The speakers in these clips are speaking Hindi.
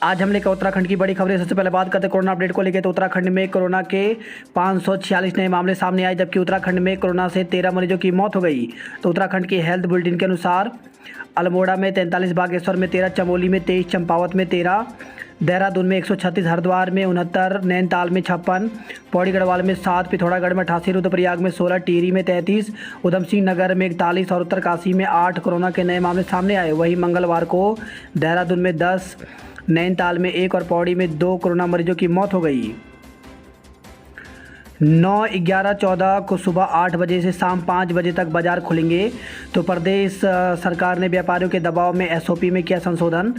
आज हम लेकर उत्तराखंड की बड़ी खबरें। सबसे पहले बात करते हैं कोरोना अपडेट को लेकर। तो उत्तराखंड में कोरोना के 546 नए मामले सामने आए, जबकि उत्तराखंड में कोरोना से 13 मरीजों की मौत हो गई। तो उत्तराखंड के हेल्थ बुलेटिन के अनुसार अल्मोड़ा में 43, बागेश्वर में 13, चमोली में 23, चंपावत में 13, देहरादून में 136, हरिद्वार में 69, नैनीताल में 56, पौड़ी गढ़वाल में 7, पिथौरागढ़ में 88, रुद्रप्रयाग में 16, टिहरी में 33, उधमसिंह नगर में 41 और उत्तरकाशी में 8 कोरोना के नए मामले सामने आए। वहीं मंगलवार को देहरादून में 10, नैनीताल में 1 और पौड़ी में 2 कोरोना मरीजों की मौत हो गई। 9, 11, 14 को सुबह 8 बजे से शाम 5 बजे तक बाजार खुलेंगे। तो प्रदेश सरकार ने व्यापारियों के दबाव में एसओपी में किया संशोधन।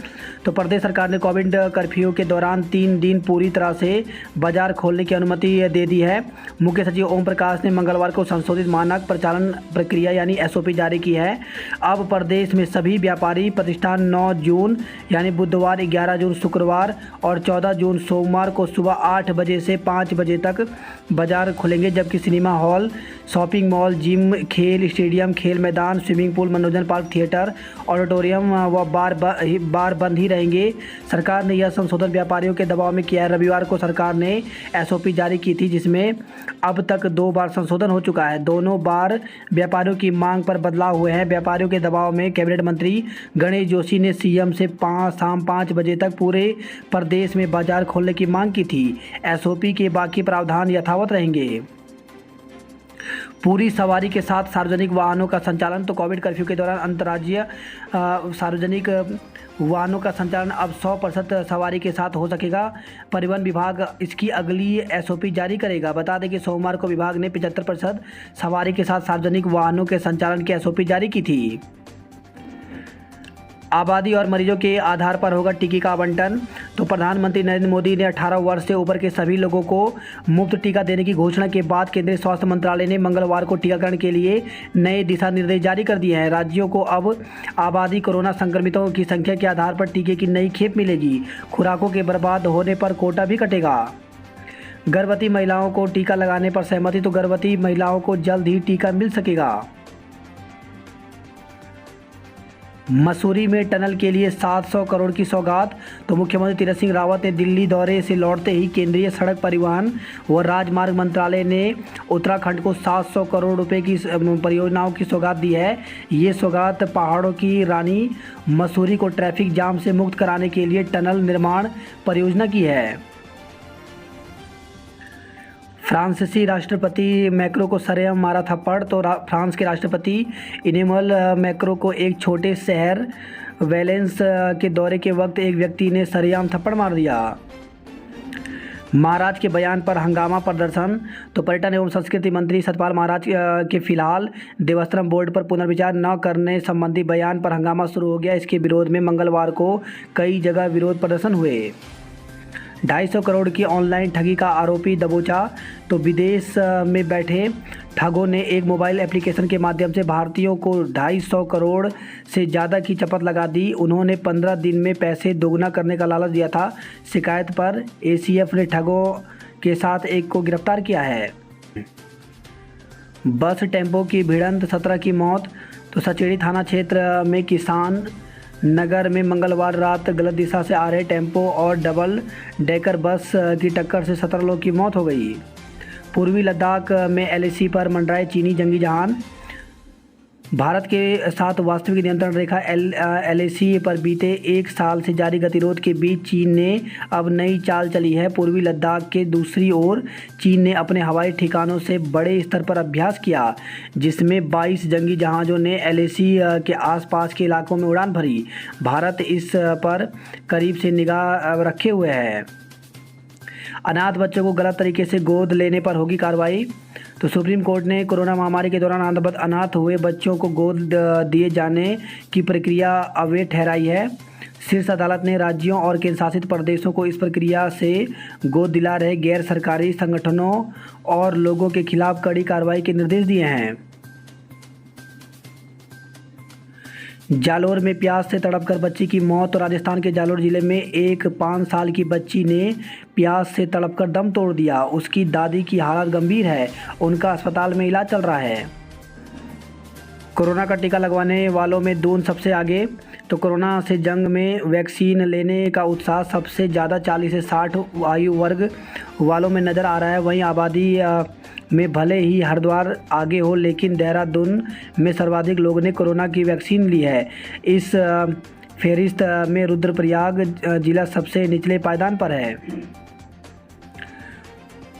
तो प्रदेश सरकार ने कोविड कर्फ्यू के दौरान 3 दिन पूरी तरह से बाजार खोलने की अनुमति दे दी है। मुख्य सचिव ओम प्रकाश ने मंगलवार को संशोधित मानक प्रचालन प्रक्रिया यानी एसओपी जारी की है। अब प्रदेश में सभी व्यापारी प्रतिष्ठान 9 जून यानी बुधवार, 11 जून शुक्रवार और 14 जून सोमवार को सुबह 8 बजे से 5 बजे तक बाजार खुलेंगे, जबकि cinema hall, shopping mall, gym, खेल स्टेडियम, खेल मैदान, स्विमिंग पूल, मनोरंजन पार्क, थिएटर, ऑडिटोरियम व बार बंद ही रहेंगे। सरकार ने यह संशोधन व्यापारियों के दबाव में किया है। रविवार को सरकार ने एसओपी जारी की थी, जिसमें अब तक 2 बार संशोधन हो चुका है। दोनों बार व्यापारियों की मांग पर बदलाव हुए हैं। व्यापारियों के दबाव में कैबिनेट मंत्री गणेश जोशी ने सीएम से शाम 5 बजे तक पूरे प्रदेश में बाजार खोलने की मांग की थी। एसओपी के बाकी प्रावधान यथावत रहेंगे। पूरी सवारी के साथ सार्वजनिक वाहनों का संचालन। तो कोविड कर्फ्यू के दौरान अंतर्राज्यीय सार्वजनिक वाहनों का संचालन अब 100% सवारी के साथ हो सकेगा। परिवहन विभाग इसकी अगली एसओपी जारी करेगा। बता दें कि सोमवार को विभाग ने 75% सवारी के साथ सार्वजनिक वाहनों के संचालन की एसओपी जारी की थी। आबादी और मरीजों के आधार पर होगा टीके का आवंटन। तो प्रधानमंत्री नरेंद्र मोदी ने 18 वर्ष से ऊपर के सभी लोगों को मुफ्त टीका देने की घोषणा के बाद केंद्रीय स्वास्थ्य मंत्रालय ने मंगलवार को टीकाकरण के लिए नए दिशा निर्देश जारी कर दिए हैं। राज्यों को अब आबादी, कोरोना संक्रमितों की संख्या के आधार पर टीके की नई खेप मिलेगी। खुराकों के बर्बाद होने पर कोटा भी कटेगा। गर्भवती महिलाओं को टीका लगाने पर सहमति। तो गर्भवती महिलाओं को जल्द ही टीका मिल सकेगा। मसूरी में टनल के लिए 700 करोड़ की सौगात। तो मुख्यमंत्री तीरथ सिंह रावत ने दिल्ली दौरे से लौटते ही केंद्रीय सड़क परिवहन व राजमार्ग मंत्रालय ने उत्तराखंड को 700 करोड़ रुपए की परियोजनाओं की सौगात दी है। ये सौगात पहाड़ों की रानी मसूरी को ट्रैफिक जाम से मुक्त कराने के लिए टनल निर्माण परियोजना की है। फ्रांसीसी राष्ट्रपति मैक्रो को सरेआम मारा थप्पड़। तो फ्रांस के राष्ट्रपति इमैनुअल मैक्रो को एक छोटे शहर वैलेंस के दौरे के वक्त एक व्यक्ति ने सरेआम थप्पड़ मार दिया। महाराज के बयान पर हंगामा प्रदर्शन। तो पर्यटन एवं संस्कृति मंत्री सतपाल महाराज के फिलहाल देवस्थानम बोर्ड पर पुनर्विचार न करने संबंधी बयान पर हंगामा शुरू हो गया। इसके विरोध में मंगलवार को कई जगह विरोध प्रदर्शन हुए। 250 करोड़ की ऑनलाइन ठगी का आरोपी दबोचा। तो विदेश में बैठे ठगों ने एक मोबाइल एप्लीकेशन के माध्यम से भारतीयों को 250 करोड़ से ज़्यादा की चपत लगा दी। उन्होंने 15 दिन में पैसे दोगुना करने का लालच दिया था। शिकायत पर एसीएफ ने ठगों के साथ एक को गिरफ्तार किया है। बस टेम्पो की भिड़ंत, 17 की मौत। तो सचेड़ी थाना क्षेत्र में किसान नगर में मंगलवार रात गलत दिशा से आ रहे टेम्पो और डबल डेकर बस की टक्कर से 17 लोगों की मौत हो गई। पूर्वी लद्दाख में एलएसी पर मंडराए चीनी जंगी जहान। भारत के साथ वास्तविक नियंत्रण रेखा एलएसी पर बीते 1 साल से जारी गतिरोध के बीच चीन ने अब नई चाल चली है। पूर्वी लद्दाख के दूसरी ओर चीन ने अपने हवाई ठिकानों से बड़े स्तर पर अभ्यास किया, जिसमें 22 जंगी जहाज़ों ने एलएसी के आसपास के इलाकों में उड़ान भरी। भारत इस पर करीब से निगाह रखे हुए है। अनाथ बच्चों को गलत तरीके से गोद लेने पर होगी कार्रवाई। तो सुप्रीम कोर्ट ने कोरोना महामारी के दौरान अनाथ हुए बच्चों को गोद दिए जाने की प्रक्रिया अवैध ठहराई है। शीर्ष अदालत ने राज्यों और केंद्र शासित प्रदेशों को इस प्रक्रिया से गोद दिला रहे गैर सरकारी संगठनों और लोगों के खिलाफ कड़ी कार्रवाई के निर्देश दिए हैं। जालोर में प्यास से तड़पकर बच्ची की मौत। तो राजस्थान के जालोर जिले में एक 5 साल की बच्ची ने प्यास से तड़पकर दम तोड़ दिया। उसकी दादी की हालत गंभीर है, उनका अस्पताल में इलाज चल रहा है। कोरोना का टीका लगवाने वालों में दून सबसे आगे। तो कोरोना से जंग में वैक्सीन लेने का उत्साह सबसे ज़्यादा 40 से 60 आयु वर्ग वालों में नज़र आ रहा है। वहीं आबादी में भले ही हरिद्वार आगे हो, लेकिन देहरादून में सर्वाधिक लोगों ने कोरोना की वैक्सीन ली है। इस फहरिस्त में रुद्रप्रयाग जिला सबसे निचले पायदान पर है।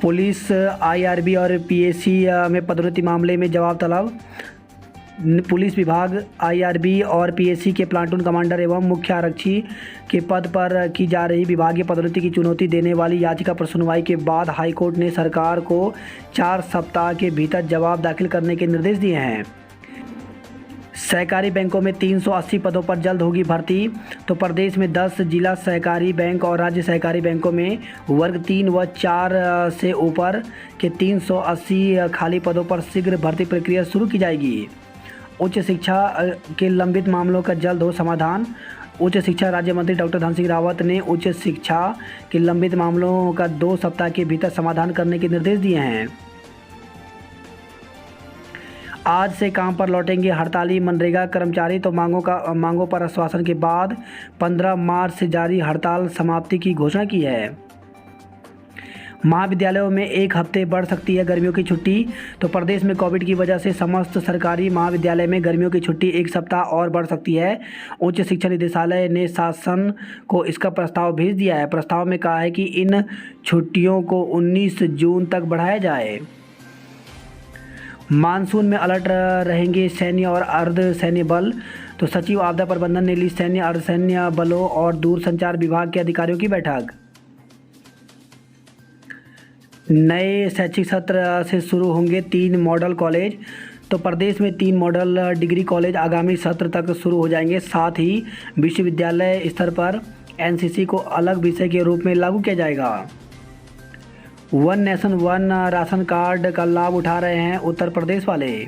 पुलिस, आईआरबी और पीएसी में पदोन्नति मामले में जवाब तलब। पुलिस विभाग, आईआरबी और पीएसी के प्लाटून कमांडर एवं मुख्य आरक्षी के पद पर की जा रही विभागीय पदोन्नति की चुनौती देने वाली याचिका पर सुनवाई के बाद हाईकोर्ट ने सरकार को 4 सप्ताह के भीतर जवाब दाखिल करने के निर्देश दिए हैं। सहकारी बैंकों में 380 पदों पर जल्द होगी भर्ती। तो प्रदेश में 10 जिला सहकारी बैंक और राज्य सहकारी बैंकों में वर्ग 3 व 4 से ऊपर के 380 खाली पदों पर शीघ्र भर्ती प्रक्रिया शुरू की जाएगी। उच्च शिक्षा के लंबित मामलों का जल्द हो समाधान। उच्च शिक्षा राज्य मंत्री डॉक्टर धन सिंह रावत ने उच्च शिक्षा के लंबित मामलों का 2 सप्ताह के भीतर समाधान करने के निर्देश दिए हैं। आज से काम पर लौटेंगे हड़ताली मनरेगा कर्मचारी। तो मांगों पर आश्वासन के बाद 15 मार्च से जारी हड़ताल समाप्ति की घोषणा की है। महाविद्यालयों में 1 हफ्ते बढ़ सकती है गर्मियों की छुट्टी। तो प्रदेश में कोविड की वजह से समस्त सरकारी महाविद्यालय में गर्मियों की छुट्टी 1 सप्ताह और बढ़ सकती है। उच्च शिक्षा निदेशालय ने शासन को इसका प्रस्ताव भेज दिया है। प्रस्ताव में कहा है कि इन छुट्टियों को 19 जून तक बढ़ाया जाए। मानसून में अलर्ट रहेंगे सैन्य और अर्ध सैन्य बल। तो सचिव आपदा प्रबंधन ने ली सैन्य, अर्धसैन्य बलों और दूरसंचार विभाग के अधिकारियों की बैठक। नए शैक्षिक सत्र से शुरू होंगे 3 मॉडल कॉलेज। तो प्रदेश में 3 मॉडल डिग्री कॉलेज आगामी सत्र तक शुरू हो जाएंगे। साथ ही विश्वविद्यालय स्तर पर एनसीसी को अलग विषय के रूप में लागू किया जाएगा। One nation one ration card का लाभ उठा रहे हैं उत्तर प्रदेश वाले।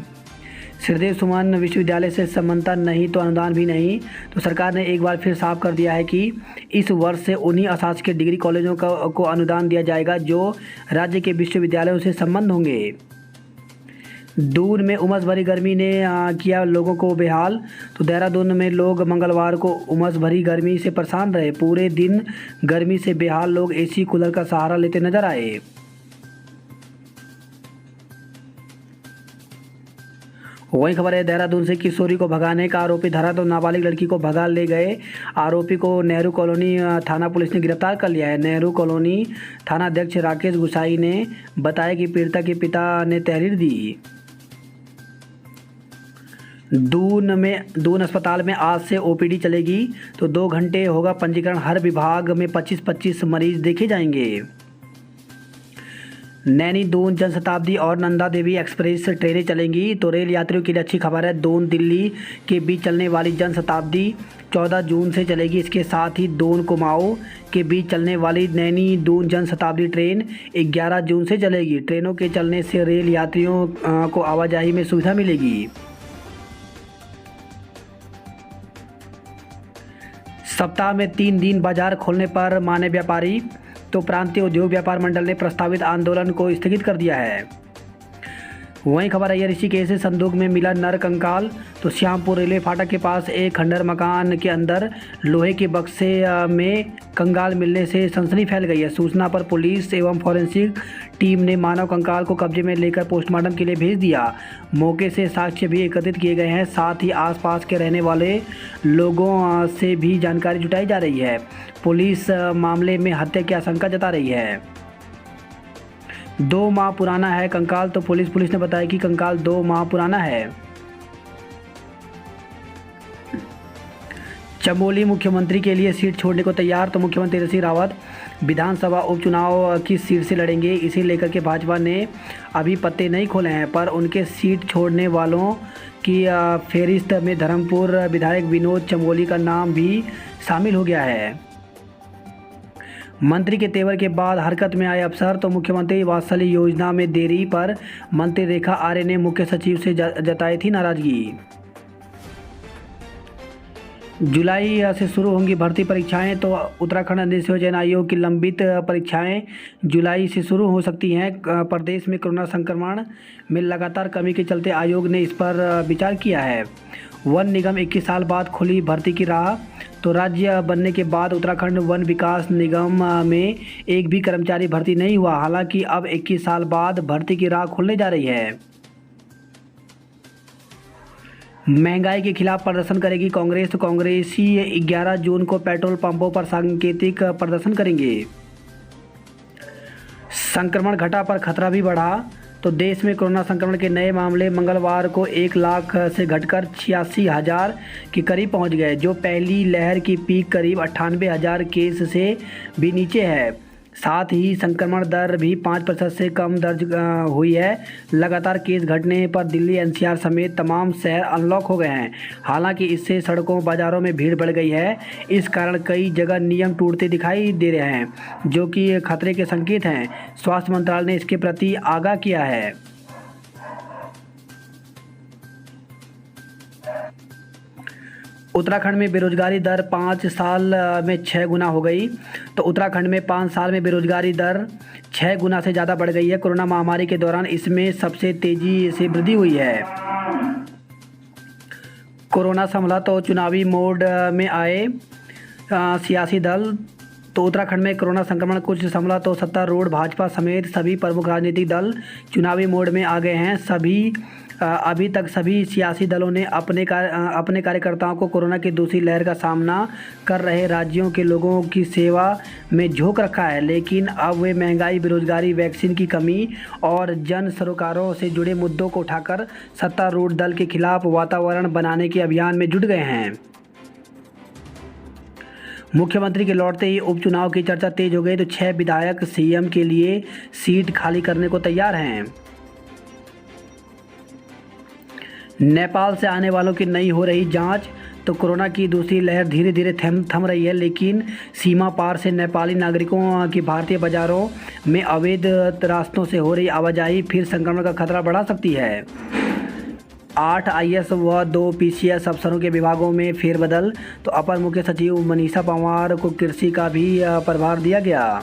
श्रीदेव सुमन विश्वविद्यालय से समानता नहीं तो अनुदान भी नहीं। तो सरकार ने एक बार फिर साफ कर दिया है कि इस वर्ष से उन्हीं अशासकीय डिग्री कॉलेजों को अनुदान दिया जाएगा जो राज्य के विश्वविद्यालयों से संबंध होंगे। दून में उमस भरी गर्मी ने किया लोगों को बेहाल। तो देहरादून में लोग मंगलवार को उमस भरी गर्मी से परेशान रहे। पूरे दिन गर्मी से बेहाल लोग एसी कूलर का सहारा लेते नजर आए। वही खबर है देहरादून से, किशोरी को भगाने का आरोपी धरा। तो नाबालिग लड़की को भगा ले गए आरोपी को नेहरू कॉलोनी थाना पुलिस ने गिरफ्तार कर लिया है। नेहरू कॉलोनी थाना अध्यक्ष राकेश गुसाई ने बताया कि पीड़िता के पिता ने तहरीर दी। दून अस्पताल में आज से ओपीडी चलेगी। तो 2 घंटे होगा पंजीकरण। हर विभाग में 25-25 मरीज देखे जाएंगे। नैनी दून जनशताब्दी और नंदा देवी एक्सप्रेस ट्रेनें चलेंगी। तो रेल यात्रियों के लिए अच्छी खबर है। दून दिल्ली के बीच चलने वाली जनशताब्दी 14 जून से चलेगी। इसके साथ ही दून कुमाऊं के बीच चलने वाली नैनी दून जनशताब्दी ट्रेन 11 जून से चलेगी। ट्रेनों के चलने से रेल यात्रियों को आवाजाही में सुविधा मिलेगी। सप्ताह में 3 दिन बाजार खोलने पर माने व्यापारी। तो प्रांतीय उद्योग व्यापार मंडल ने प्रस्तावित आंदोलन को स्थगित कर दिया है। वहीं खबर है ऋषिकेश से संदूक में मिला नर कंकाल। तो श्यामपुर रेलवे फाटक के पास एक खंडर मकान के अंदर लोहे के बक्से में कंकाल मिलने से सनसनी फैल गई है। सूचना पर पुलिस एवं फॉरेंसिक टीम ने मानव कंकाल को कब्जे में लेकर पोस्टमार्टम के लिए भेज दिया। मौके से साक्ष्य भी एकत्रित किए गए हैं। साथ ही आसपास के रहने वाले लोगों से भी जानकारी जुटाई जा रही है। पुलिस मामले में हत्या की आशंका जता रही है। 2 माह पुराना है कंकाल। तो पुलिस ने बताया कि कंकाल 2 माह पुराना है। चमोली मुख्यमंत्री के लिए सीट छोड़ने को तैयार। तो मुख्यमंत्री त्रिवेंद्र सिंह रावत विधानसभा उपचुनाव किस सीट से लड़ेंगे, इसे लेकर के भाजपा ने अभी पत्ते नहीं खोले हैं। पर उनके सीट छोड़ने वालों की फहरिस्त में धर्मपुर विधायक विनोद चमोली का नाम भी शामिल हो गया है। मंत्री के तेवर के बाद हरकत में आए अफसर। तो मुख्यमंत्री वात्सल्य योजना में देरी पर मंत्री रेखा आर्य ने मुख्य सचिव से जताई थी नाराजगी। जुलाई से शुरू होंगी भर्ती परीक्षाएं। तो उत्तराखंड नियोजन आयोग की लंबित परीक्षाएं जुलाई से शुरू हो सकती हैं। प्रदेश में कोरोना संक्रमण में लगातार कमी के चलते आयोग ने इस पर विचार किया है। वन निगम 21 साल बाद खुली भर्ती की राह। तो राज्य बनने के बाद उत्तराखंड वन विकास निगम में एक भी कर्मचारी भर्ती नहीं हुआ। हालांकि अब 21 साल बाद भर्ती की राह खुलने जा रही है। महंगाई के खिलाफ प्रदर्शन करेगी कांग्रेस। तो कांग्रेसी 11 जून को पेट्रोल पंपों पर सांकेतिक प्रदर्शन करेंगे। संक्रमण घटा पर खतरा भी बढ़ा। तो देश में कोरोना संक्रमण के नए मामले मंगलवार को 1 लाख से घटकर 86,000 के करीब पहुंच गए, जो पहली लहर की पीक करीब 98,000 केस से भी नीचे है। साथ ही संक्रमण दर भी 5% से कम दर्ज हुई है। लगातार केस घटने पर दिल्ली एनसीआर समेत तमाम शहर अनलॉक हो गए हैं। हालांकि इससे सड़कों बाजारों में भीड़ बढ़ गई है। इस कारण कई जगह नियम टूटते दिखाई दे रहे हैं, जो कि खतरे के संकेत हैं। स्वास्थ्य मंत्रालय ने इसके प्रति आगाह किया है। उत्तराखंड में बेरोजगारी दर 5 साल में 6 गुना हो गई। तो उत्तराखंड में 5 साल में बेरोजगारी दर 6 गुना से ज़्यादा बढ़ गई है। कोरोना महामारी के दौरान इसमें सबसे तेज़ी से वृद्धि हुई है। कोरोना संभला तो चुनावी मोड में आए सियासी दल। तो उत्तराखंड में कोरोना संक्रमण कुछ संभला तो सत्तारूढ़ भाजपा समेत सभी प्रमुख राजनीतिक दल चुनावी मोड में आ गए हैं। अभी तक सभी सियासी दलों ने अपने कार्यकर्ताओं को कोरोना की दूसरी लहर का सामना कर रहे राज्यों के लोगों की सेवा में झोंक रखा है। लेकिन अब वे महंगाई, बेरोजगारी, वैक्सीन की कमी और जन सरोकारों से जुड़े मुद्दों को उठाकर सत्तारूढ़ दल के खिलाफ वातावरण बनाने के अभियान में जुट गए हैं। मुख्यमंत्री के लौटते ही उपचुनाव की चर्चा तेज हो गई। तो 6 विधायक सीएम के लिए सीट खाली करने को तैयार हैं। नेपाल से आने वालों की नहीं हो रही जांच। तो कोरोना की दूसरी लहर धीरे धीरे थम रही है, लेकिन सीमा पार से नेपाली नागरिकों की भारतीय बाजारों में अवैध रास्तों से हो रही आवाजाही फिर संक्रमण का खतरा बढ़ा सकती है। 8 आईएएस व 2 पीसीएस अफसरों के विभागों में फेरबदल। तो अपर मुख्य सचिव मनीषा पंवार को कृषि का भी प्रभार दिया गया।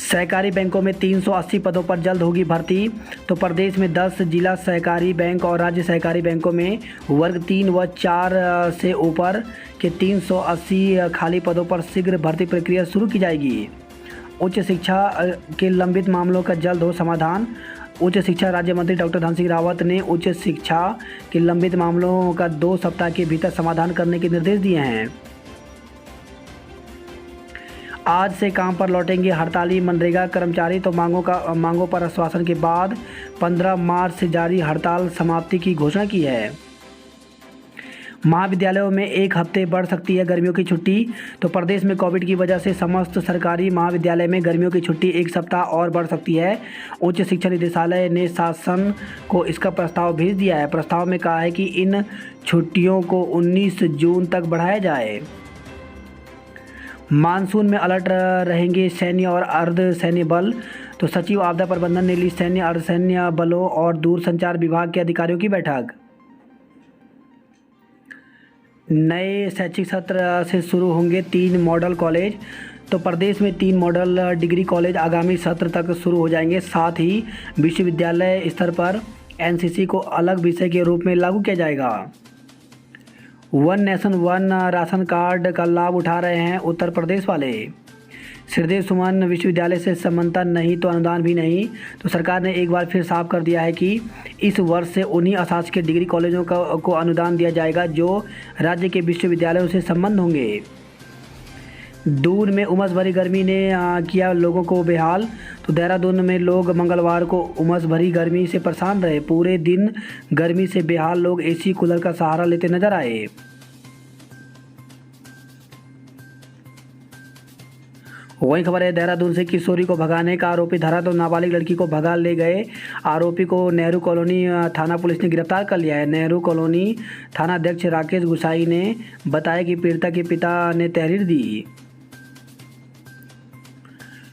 सहकारी बैंकों में 380 पदों पर जल्द होगी भर्ती। तो प्रदेश में 10 जिला सहकारी बैंक और राज्य सहकारी बैंकों में वर्ग 3 व 4 से ऊपर के 380 खाली पदों पर शीघ्र भर्ती प्रक्रिया शुरू की जाएगी। उच्च शिक्षा के लंबित मामलों का जल्द हो समाधान। उच्च शिक्षा राज्य मंत्री डॉक्टर धन सिंह रावत ने उच्च शिक्षा के लंबित मामलों का 2 सप्ताह के भीतर समाधान करने के निर्देश दिए हैं। आज से काम पर लौटेंगे हड़ताली मनरेगा कर्मचारी। तो मांगों पर आश्वासन के बाद 15 मार्च से जारी हड़ताल समाप्ति की घोषणा की है। महाविद्यालयों में 1 हफ्ते बढ़ सकती है गर्मियों की छुट्टी। तो प्रदेश में कोविड की वजह से समस्त सरकारी महाविद्यालय में गर्मियों की छुट्टी 1 सप्ताह और बढ़ सकती है। उच्च शिक्षा निदेशालय ने शासन को इसका प्रस्ताव भेज दिया है। प्रस्ताव में कहा है कि इन छुट्टियों को 19 जून तक बढ़ाया जाए। मानसून में अलर्ट रहेंगे सैन्य और अर्ध सैन्य बल। तो सचिव आपदा प्रबंधन ने ली सैन्य, अर्धसैन्य बलों और दूरसंचार विभाग के अधिकारियों की बैठक। नए शैक्षिक सत्र से शुरू होंगे 3 मॉडल कॉलेज। तो प्रदेश में 3 मॉडल डिग्री कॉलेज आगामी सत्र तक शुरू हो जाएंगे। साथ ही विश्वविद्यालय स्तर पर एनसीसी को अलग विषय के रूप में लागू किया जाएगा। One nation one ration card का लाभ उठा रहे हैं उत्तर प्रदेश वाले। श्रीदेव सुमन विश्वविद्यालय से समानता नहीं तो अनुदान भी नहीं। तो सरकार ने एक बार फिर साफ कर दिया है कि इस वर्ष से उन्हीं अशासकीय डिग्री कॉलेजों को अनुदान दिया जाएगा जो राज्य के विश्वविद्यालयों से संबंध होंगे। दून में उमस भरी गर्मी ने किया लोगों को बेहाल। तो देहरादून में लोग मंगलवार को उमस भरी गर्मी से परेशान रहे। पूरे दिन गर्मी से बेहाल लोग एसी कूलर का सहारा लेते नजर आए। वही खबर है देहरादून से, किशोरी को भगाने का आरोपी धरा। तो नाबालिग लड़की को भगा ले गए आरोपी को नेहरू कॉलोनी थाना पुलिस ने गिरफ्तार कर लिया है। नेहरू कॉलोनी थाना अध्यक्ष राकेश गुसाई ने बताया कि पीड़िता के पिता ने तहरीर दी।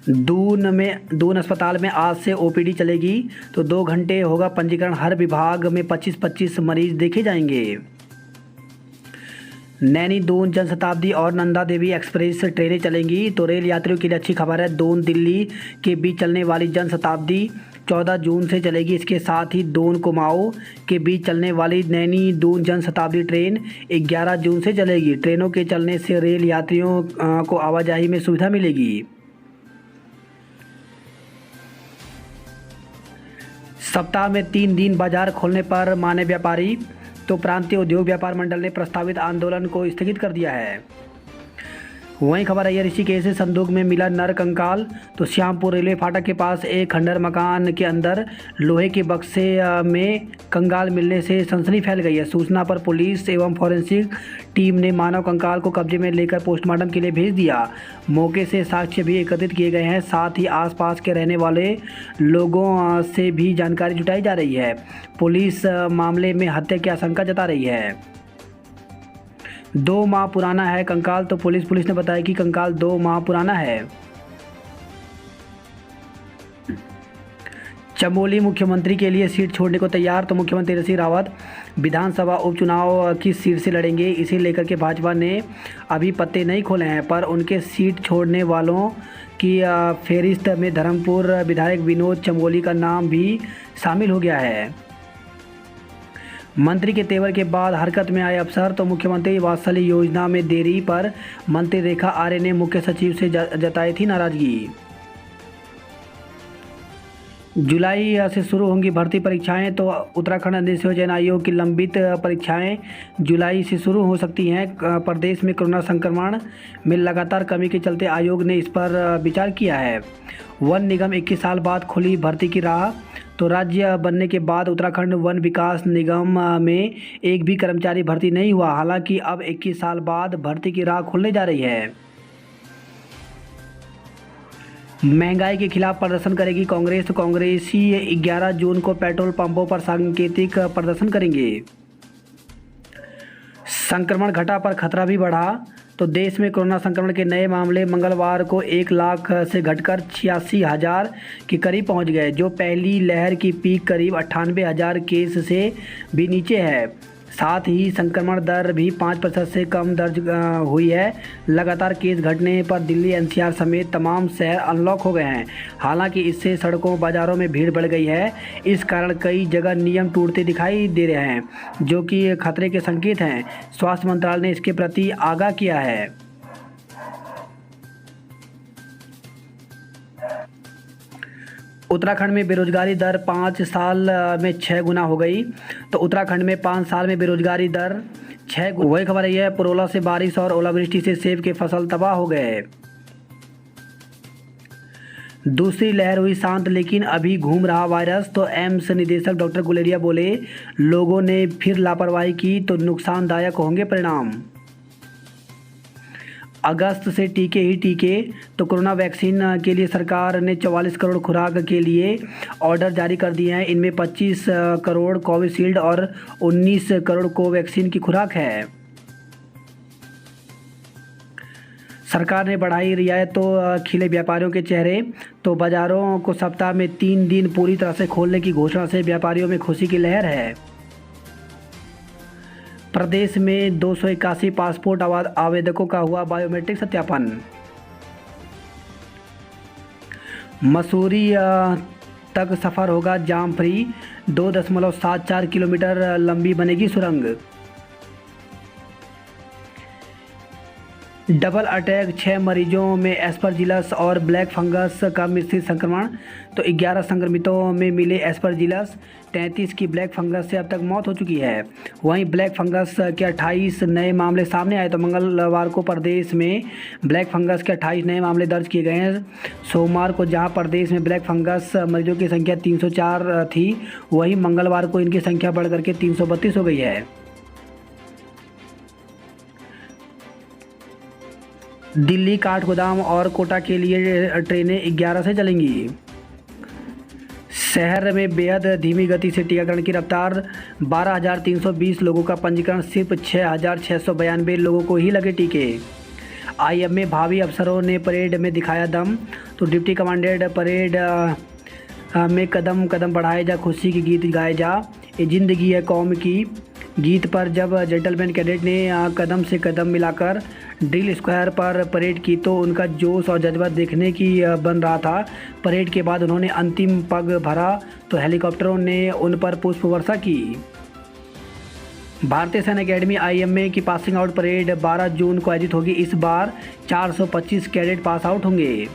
दून अस्पताल में आज से ओपीडी चलेगी। तो 2 घंटे होगा पंजीकरण। हर विभाग में 25-25 मरीज देखे जाएंगे। नैनी दून जनशताब्दी और नंदा देवी एक्सप्रेस ट्रेनें चलेंगी। तो रेल यात्रियों के लिए अच्छी खबर है। दून दिल्ली के बीच चलने वाली जनशताब्दी 14 जून से चलेगी। इसके साथ ही दून कुमाऊं के बीच चलने वाली नैनी दून जनशताब्दी ट्रेन 11 जून से चलेगी। ट्रेनों के चलने से रेल यात्रियों को आवाजाही में सुविधा मिलेगी। सप्ताह में 3 दिन बाजार खोलने पर माने व्यापारी। तो प्रांतीय उद्योग व्यापार मंडल ने प्रस्तावित आंदोलन को स्थगित कर दिया है। वहीं खबर आई है ऋषिकेश से संदूक में मिला नर कंकाल। तो श्यामपुर रेलवे फाटक के पास एक खंडहर मकान के अंदर लोहे के बक्से में कंकाल मिलने से सनसनी फैल गई है। सूचना पर पुलिस एवं फॉरेंसिक टीम ने मानव कंकाल को कब्जे में लेकर पोस्टमार्टम के लिए भेज दिया। मौके से साक्ष्य भी एकत्रित किए गए हैं। साथ ही आसपास के रहने वाले लोगों से भी जानकारी जुटाई जा रही है। पुलिस मामले में हत्या की आशंका जता रही है। 2 माह पुराना है कंकाल। तो पुलिस ने बताया कि कंकाल 2 माह पुराना है। चमोली मुख्यमंत्री के लिए सीट छोड़ने को तैयार। तो मुख्यमंत्री त्रिवेंद्र सिंह रावत विधानसभा उपचुनाव किस सीट से लड़ेंगे, इसे लेकर के भाजपा ने अभी पत्ते नहीं खोले हैं, पर उनके सीट छोड़ने वालों की फेहरिस्त में धर्मपुर विधायक विनोद चमोली का नाम भी शामिल हो गया है। मंत्री के तेवर के बाद हरकत में आए अफसर। तो मुख्यमंत्री वात्सल्य योजना में देरी पर मंत्री रेखा आर्य ने मुख्य सचिव से जताई थी नाराजगी। जुलाई से शुरू होंगी भर्ती परीक्षाएं। तो उत्तराखंड नियोजन आयोग की लंबित परीक्षाएं जुलाई से शुरू हो सकती हैं। प्रदेश में कोरोना संक्रमण में लगातार कमी के चलते आयोग ने इस पर विचार किया है। वन निगम 21 साल बाद खुली भर्ती की राह। तो राज्य बनने के बाद उत्तराखंड वन विकास निगम में एक भी कर्मचारी भर्ती नहीं हुआ। हालांकि अब 21 साल बाद भर्ती की राह खुलने जा रही है। महंगाई के खिलाफ प्रदर्शन करेगी कांग्रेस। तो कांग्रेसी 11 जून को पेट्रोल पंपों पर सांकेतिक प्रदर्शन करेंगे। संक्रमण घटा पर खतरा भी बढ़ा। तो देश में कोरोना संक्रमण के नए मामले मंगलवार को 1 लाख से घटकर 86,000 के करीब पहुंच गए, जो पहली लहर की पीक करीब 98,000 केस से भी नीचे है। साथ ही संक्रमण दर भी 5% से कम दर्ज हुई है। लगातार केस घटने पर दिल्ली एनसीआर समेत तमाम शहर अनलॉक हो गए हैं। हालांकि इससे सड़कों बाजारों में भीड़ बढ़ गई है। इस कारण कई जगह नियम टूटते दिखाई दे रहे हैं, जो कि खतरे के संकेत हैं। स्वास्थ्य मंत्रालय ने इसके प्रति आगाह किया है। उत्तराखंड में बेरोजगारी दर 5 साल में 6 गुना हो गई। तो उत्तराखंड में 5 साल में बेरोजगारी दर 6 गुना। वही खबर यह है, पुरोला से बारिश और ओलावृष्टि से सेब के फसल तबाह हो गए। दूसरी लहर हुई शांत, लेकिन अभी घूम रहा वायरस। तो एम्स निदेशक डॉक्टर गुलेरिया बोले, लोगों ने फिर लापरवाही की तो नुकसानदायक होंगे परिणाम। अगस्त से टीके ही टीके। तो कोरोना वैक्सीन के लिए सरकार ने 44 करोड़ खुराक के लिए ऑर्डर जारी कर दिए हैं। इनमें 25 करोड़ कोविशील्ड और 19 करोड़ कोवैक्सीन की खुराक है। सरकार ने बढ़ाई रियायत, तो खिले व्यापारियों के चेहरे। तो बाजारों को सप्ताह में 3 दिन पूरी तरह से खोलने की घोषणा से व्यापारियों में खुशी की लहर है। प्रदेश में 281 पासपोर्ट आवेदकों का हुआ बायोमेट्रिक सत्यापन। मसूरी तक सफ़र होगा जाम फ्री। 2.74 किलोमीटर लंबी बनेगी सुरंग। डबल अटैक, 6 मरीजों में एस्परजिलस और ब्लैक फंगस का मिश्रित संक्रमण। तो 11 संक्रमितों में मिले एस्परजिलस, 33 की ब्लैक फंगस से अब तक मौत हो चुकी है। वहीं ब्लैक फंगस के 28 नए मामले सामने आए। तो मंगलवार को प्रदेश में ब्लैक फंगस के 28 नए मामले दर्ज किए गए हैं। सोमवार को जहां प्रदेश में ब्लैक फंगस मरीजों की संख्या 304 थी, वहीं मंगलवार को इनकी संख्या बढ़ करके 332 हो गई है। दिल्ली, काठगोदाम और कोटा के लिए ट्रेनें 11 से चलेंगी। शहर में बेहद धीमी गति से टीकाकरण की रफ्तार। 12,320 लोगों का पंजीकरण, सिर्फ 6,692 लोगों को ही लगे टीके। आईएम में भावी अफसरों ने परेड में दिखाया दम। तो डिप्टी कमांडेंट परेड में कदम कदम बढ़ाए जा, खुशी के गीत गाए जा, ये जिंदगी है कौम की। गीत पर जब जेंटलमैन कैडेट ने कदम से कदम मिलाकर ड्रिल स्क्वायर पर परेड की तो उनका जोश और जज्बा देखने की बन रहा था। परेड के बाद उन्होंने अंतिम पग भरा तो हेलीकॉप्टरों ने उन पर पुष्प वर्षा की। भारतीय सैन्य अकेडमी IMA की पासिंग आउट परेड 12 जून को आयोजित होगी। इस बार 425 कैडेट पास आउट होंगे।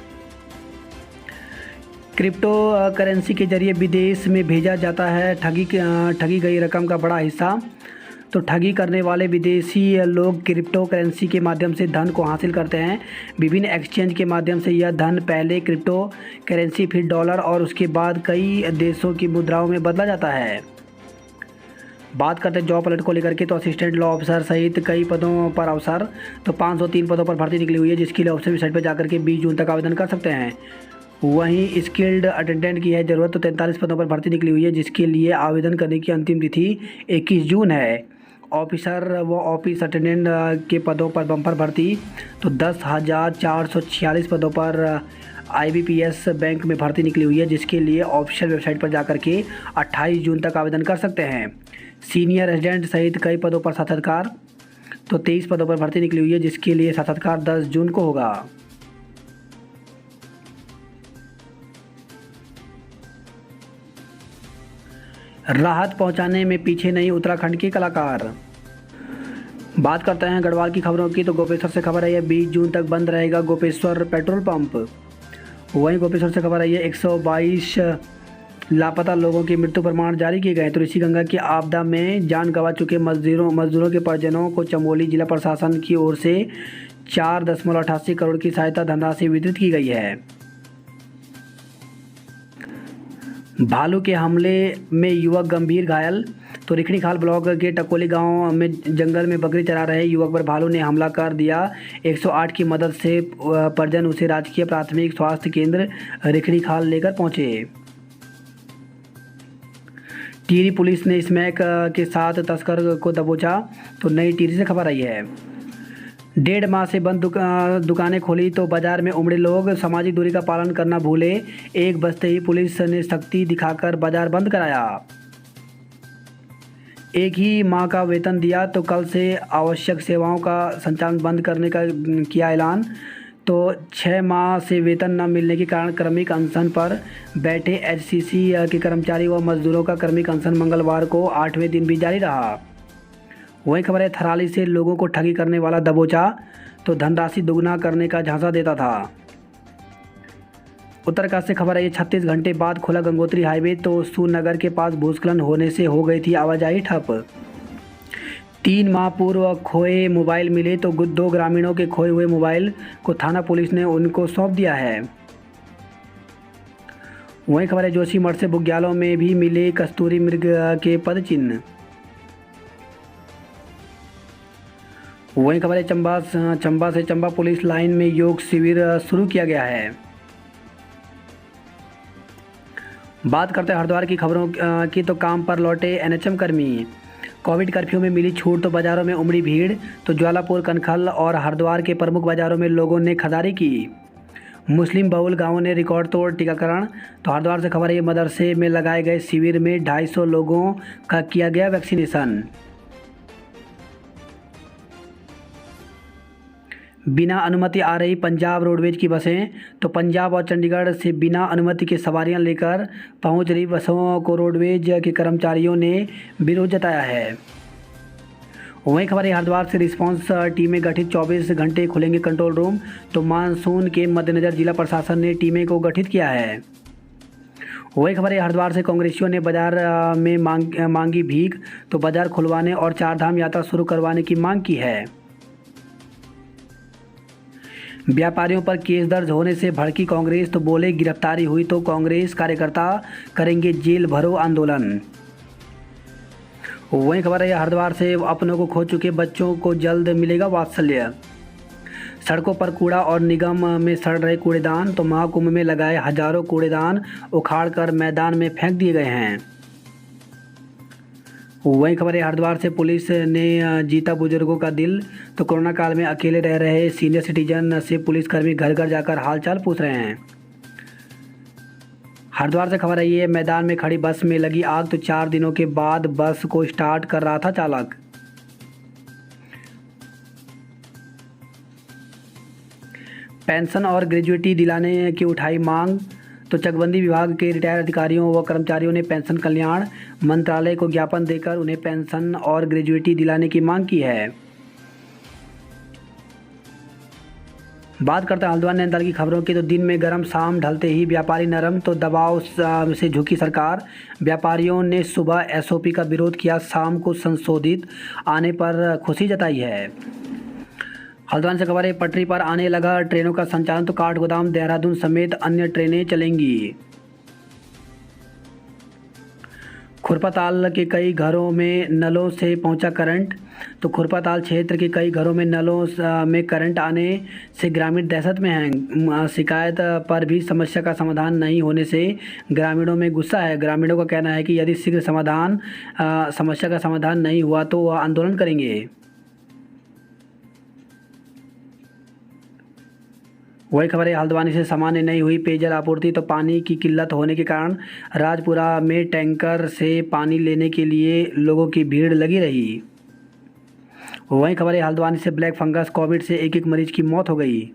क्रिप्टो करेंसी के जरिए विदेश में भेजा जाता है ठगी गई रकम का बड़ा हिस्सा। तो ठगी करने वाले विदेशी लोग क्रिप्टो करेंसी के माध्यम से धन को हासिल करते हैं। विभिन्न एक्सचेंज के माध्यम से यह धन पहले क्रिप्टो करेंसी, फिर डॉलर और उसके बाद कई देशों की मुद्राओं में बदला जाता है। बात करते हैं जॉब अलर्ट को लेकर के, तो असिस्टेंट लॉ ऑफिसर सहित कई पदों पर अवसर। तो 503 पदों पर भर्ती निकली हुई है, जिसके लिए ऑफिसर वेबसाइट पर जाकर के 20 जून तक आवेदन कर सकते हैं। वहीं स्किल्ड अटेंडेंट की है ज़रूरत, तो 43 पदों पर भर्ती निकली हुई है, जिसके लिए आवेदन करने की अंतिम तिथि 21 जून है। ऑफिसर व ऑफिस अटेंडेंट के पदों पर बम्पर भर्ती, तो 10,446 पदों पर IBPS बैंक में भर्ती निकली हुई है, जिसके लिए ऑफिशियल वेबसाइट पर जाकर के 28 जून तक आवेदन कर सकते हैं। सीनियर रेजिडेंट सहित कई पदों पर साक्षात्कार, तो 23 पदों पर भर्ती निकली हुई है, जिसके लिए साक्षात्कार 10 जून को होगा। राहत पहुंचाने में पीछे नहीं उत्तराखंड के कलाकार। बात करते हैं गढ़वाल की खबरों की, तो गोपेश्वर से खबर आई है 20 जून तक बंद रहेगा गोपेश्वर पेट्रोल पंप। वहीं गोपेश्वर से खबर आई है 122 लापता लोगों के मृत्यु प्रमाण जारी किए गए। तो ऋषिगंगा की आपदा में जान गंवा चुके मजदूरों के परिजनों को चमोली जिला प्रशासन की ओर से 4.88 करोड़ की सहायता धनराशि वितरित की गई है। भालू के हमले में युवक गंभीर घायल। तो रिखणीखाल ब्लॉक के टकोली गांव में जंगल में बकरी चरा रहे युवक पर भालू ने हमला कर दिया। 108 की मदद से परिजन उसे राजकीय प्राथमिक स्वास्थ्य केंद्र रिखणीखाल लेकर पहुंचे। टिहरी पुलिस ने स्मैक के साथ तस्कर को दबोचा। तो नई टिहरी से खबर आई है 1.5 माह से बंद दुकानें खोली तो बाजार में उमड़े लोग, सामाजिक दूरी का पालन करना भूले। एक बजते ही पुलिस ने सख्ती दिखाकर बाजार बंद कराया। एक ही माह का वेतन दिया तो कल से आवश्यक सेवाओं का संचालन बंद करने का किया ऐलान। तो 6 माह से वेतन न मिलने के कारण क्रमिक अनशन पर बैठे HCC के कर्मचारी व मजदूरों का क्रमिक अनशन मंगलवार को 8वें दिन भी जारी रहा। वही खबर है थराली से लोगों को ठगी करने वाला दबोचा, तो धनराशि दोगुना करने का झांसा देता था। उत्तरकाशी से खबर है 36 घंटे बाद खुला गंगोत्री हाईवे, तो सूरनगर के पास भूस्खलन होने से हो गई थी आवाजाही ठप। 3 माह पूर्व खोए मोबाइल मिले, तो 2 ग्रामीणों के खोए हुए मोबाइल को थाना पुलिस ने उनको सौंप दिया है। वहीं खबर है जोशीमठ से बुग्यालों में भी मिले कस्तूरी मृग के पद चिन्ह। वहीं खबर है चंबा से चंबा पुलिस लाइन में योग शिविर शुरू किया गया है। बात करते हैं हरिद्वार की खबरों की, तो काम पर लौटे NHM कर्मी। कोविड कर्फ्यू में मिली छूट तो बाज़ारों में उमड़ी भीड़। तो ज्वालापुर, कनखल और हरिद्वार के प्रमुख बाज़ारों में लोगों ने खरीदारी की। मुस्लिम बहुल गांवों ने रिकॉर्ड तोड़ टीकाकरण। तो हरिद्वार से खबर है मदरसे में लगाए गए शिविर में 250 लोगों का किया गया वैक्सीनेशन। बिना अनुमति आ रही पंजाब रोडवेज की बसें। तो पंजाब और चंडीगढ़ से बिना अनुमति के सवारियां लेकर पहुंच रही बसों को रोडवेज के कर्मचारियों ने विरोध जताया है। वहीं खबर है हरिद्वार से रिस्पांस टीमें गठित, 24 घंटे खुलेंगे कंट्रोल रूम। तो मानसून के मद्देनज़र जिला प्रशासन ने टीमें को गठित किया है। वही खबर है हरिद्वार से कांग्रेसियों ने बाजार में मांगी भीख। तो बाजार खुलवाने और 4 धाम यात्रा शुरू करवाने की मांग की है। व्यापारियों पर केस दर्ज होने से भड़की कांग्रेस, तो बोले गिरफ्तारी हुई तो कांग्रेस कार्यकर्ता करेंगे जेल भरो आंदोलन। वहीं खबर है हरिद्वार से अपनों को खो चुके बच्चों को जल्द मिलेगा वात्सल्य। सड़कों पर कूड़ा और निगम में सड़ रहे कूड़ेदान। तो महाकुंभ में लगाए हजारों कूड़ेदान उखाड़कर मैदान में फेंक दिए गए हैं। वहीं खबर है हरिद्वार से पुलिस ने जीता बुजुर्गों का दिल। तो कोरोना काल में अकेले रह रहे सीनियर सिटीजन से पुलिसकर्मी घर घर जाकर हालचाल पूछ रहे हैं। हरिद्वार से खबर आई है, मैदान में खड़ी बस में लगी आग तो 4 दिनों के बाद बस को स्टार्ट कर रहा था चालक। पेंशन और ग्रेजुएटी दिलाने की उठाई मांग तो चकबंदी विभाग के रिटायर्ड अधिकारियों व कर्मचारियों ने पेंशन कल्याण मंत्रालय को ज्ञापन देकर उन्हें पेंशन और ग्रेजुएटी दिलाने की मांग की है। बात करते हैं हल्द्वानी नैनीताल की खबरों की, तो दिन में गर्म, शाम ढलते ही व्यापारी नरम, तो दबाव से झुकी सरकार। व्यापारियों ने सुबह एसओपी का विरोध किया, शाम को संशोधित आने पर खुशी जताई है। हल्द्वानी से खबर है, पटरी पर आने लगा ट्रेनों का संचालन, तो काठगोदाम, देहरादून समेत अन्य ट्रेनें चलेंगी। खुरपाताल के कई घरों में नलों से पहुंचा करंट, तो खुरपाताल क्षेत्र के कई घरों में नलों में करंट आने से ग्रामीण दहशत में हैं। शिकायत पर भी समस्या का समाधान नहीं होने से ग्रामीणों में गुस्सा है। ग्रामीणों का कहना है कि यदि शीघ्र समस्या का समाधान नहीं हुआ तो वह आंदोलन करेंगे। वही खबर है, हल्द्वानी से सामान्य नहीं हुई पेयजल आपूर्ति, तो पानी की किल्लत होने के कारण राजपुरा में टैंकर से पानी लेने के लिए लोगों की भीड़ लगी रही। वही खबर है, हल्द्वानी से ब्लैक फंगस कोविड से एक मरीज की मौत हो गई।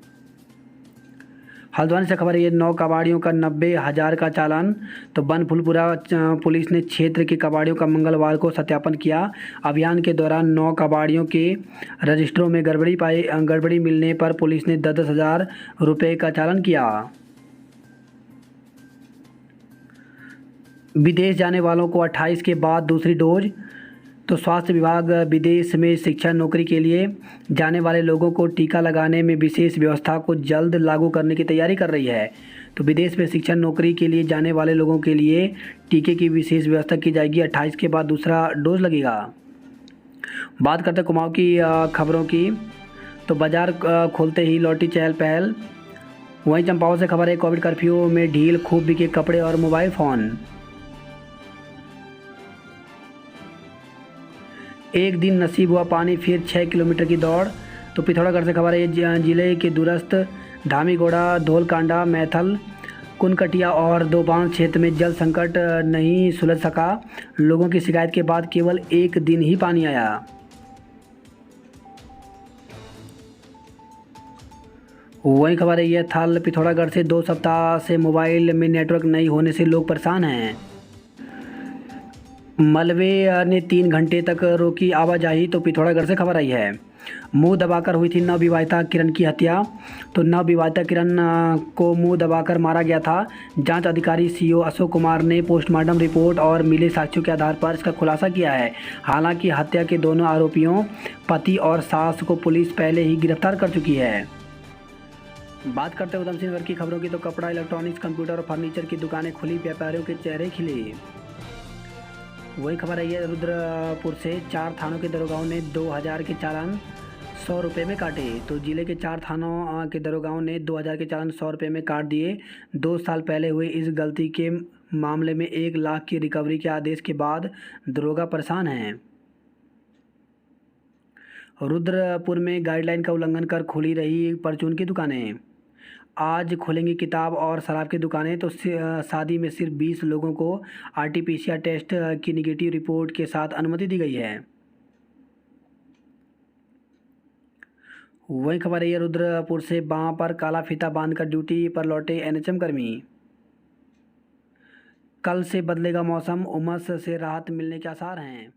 हल्द्वानी से खबर है, 9 कबाड़ियों का 90,000 का चालान, तो बनफुलपुरा पुलिस ने क्षेत्र के कबाड़ियों का मंगलवार को सत्यापन किया। अभियान के दौरान 9 कबाड़ियों के रजिस्टरों में गड़बड़ी मिलने पर पुलिस ने 10,000 रुपये का चालान किया। विदेश जाने वालों को 28 के बाद दूसरी डोज, तो स्वास्थ्य विभाग विदेश में शिक्षा नौकरी के लिए जाने वाले लोगों को टीका लगाने में विशेष व्यवस्था को जल्द लागू करने की तैयारी कर रही है। तो विदेश में शिक्षा नौकरी के लिए जाने वाले लोगों के लिए टीके की विशेष व्यवस्था की जाएगी। 28 के बाद दूसरा डोज लगेगा। बात करते हैं कुमाऊं की खबरों की, तो बाजार खोलते ही लौटी चहल पहल। वहीं चंपावत से खबर है, कोविड कर्फ्यू में ढील, खूब बिके कपड़े और मोबाइल फ़ोन। एक दिन नसीब हुआ पानी, फिर 6 किलोमीटर की दौड़। तो पिथौरागढ़ से खबर है, जिले के दूरस्थ धामीगोड़ा, धौलकांडा, मैथल, कुनकटिया और दोबांस क्षेत्र में जल संकट नहीं सुलझ सका। लोगों की शिकायत के बाद केवल एक दिन ही पानी आया। वही खबर है, यह थल पिथौरागढ़ से 2 सप्ताह से मोबाइल में नेटवर्क नहीं होने से लोग परेशान हैं। मलबे ने 3 घंटे तक रोकी आवाजाही, तो पिथौरागढ़ से खबर आई है। मुंह दबाकर हुई थी नवविवाहिता किरण की हत्या, तो नवविवाहिता किरण को मुंह दबाकर मारा गया था। जांच अधिकारी सीओ अशोक कुमार ने पोस्टमार्टम रिपोर्ट और मिले साक्ष्यों के आधार पर इसका खुलासा किया है। हालांकि हत्या के दोनों आरोपियों पति और सास को पुलिस पहले ही गिरफ्तार कर चुकी है। बात करते हैं उधमसिंह नगर की खबरों की, तो कपड़ा, इलेक्ट्रॉनिक्स, कंप्यूटर और फर्नीचर की दुकानें खुली, व्यापारियों के चेहरे खिले। वही खबर आई है, रुद्रपुर से 4 थानों के दरोगाओं ने 2000 के चालान 100 रुपये में काटे। तो जिले के 4 थानों के दरोगाओं ने 2000 के चालान 100 रुपये में काट दिए। 2 साल पहले हुई इस गलती के मामले में 1 लाख की रिकवरी के आदेश के बाद दरोगा परेशान हैं। रुद्रपुर में गाइडलाइन का उल्लंघन कर खुली रही परचून की दुकानें। आज खुलेंगी किताब और शराब की दुकानें। तो शादी में सिर्फ 20 लोगों को आरटीपीसीआर टेस्ट की निगेटिव रिपोर्ट के साथ अनुमति दी गई है। वही खबर है, रुद्रपुर से बांह पर काला फीता बांधकर ड्यूटी पर लौटे एनएचएम कर्मी। कल से बदलेगा मौसम, उमस से राहत मिलने के आसार हैं।